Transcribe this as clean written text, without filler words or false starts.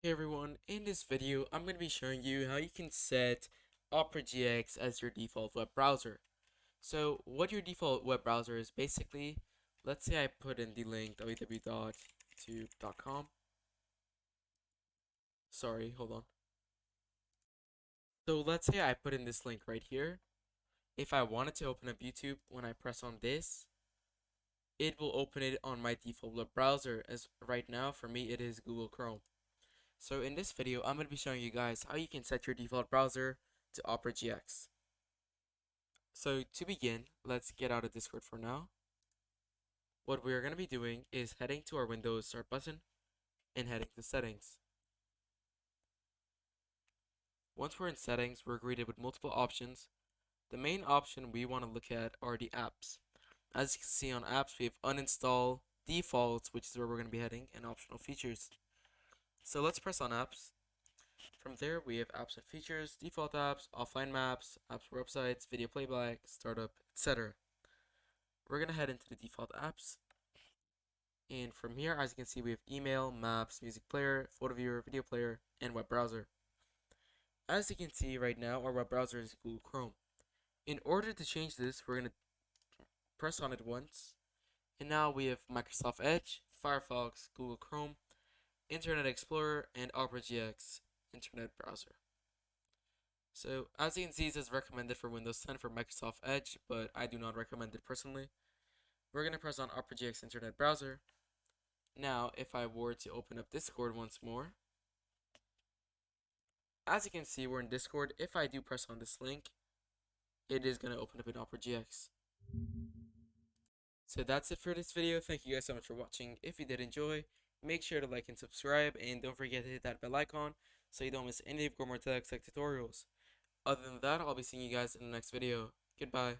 Hey everyone, in this video I'm going to be showing you how you can set Opera GX as your default web browser. So what your default web browser is basically, let's say I put in the link www.youtube.com. Sorry, hold on. So let's say I put in this link right here. If I wanted to open up YouTube, when I press on this, it will open it on my default web browser, as right now for me it is Google Chrome. So in this video, I'm going to be showing you guys how you can set your default browser to Opera GX. So to begin, let's get out of Discord for now. What we are going to be doing is heading to our Windows Start button and heading to Settings. Once we're in Settings, we're greeted with multiple options. The main option we want to look at are the apps. As you can see on apps, we have uninstall, defaults, which is where we're going to be heading, and optional features. So let's press on apps. From there, we have apps and features, default apps, offline maps, apps for websites, video playback, startup, etc. We're going to head into the default apps. And from here, as you can see, we have email, maps, music player, photo viewer, video player, and web browser. As you can see right now, our web browser is Google Chrome. In order to change this, we're going to press on it once. And now we have Microsoft Edge, Firefox, Google Chrome, Internet Explorer, and Opera GX Internet Browser. So as you can see, it says recommended for Windows 10 for Microsoft Edge, but I do not recommend it personally. We're going to press on Opera GX Internet Browser. Now, if I were to open up Discord once more, as you can see, we're in Discord. If I do press on this link, it is going to open up in Opera GX. So that's it for this video. Thank you guys so much for watching. If you did enjoy, make sure to like and subscribe, and don't forget to hit that bell icon so you don't miss any of Growmore Tech's tutorials. Other than that, I'll be seeing you guys in the next video. Goodbye.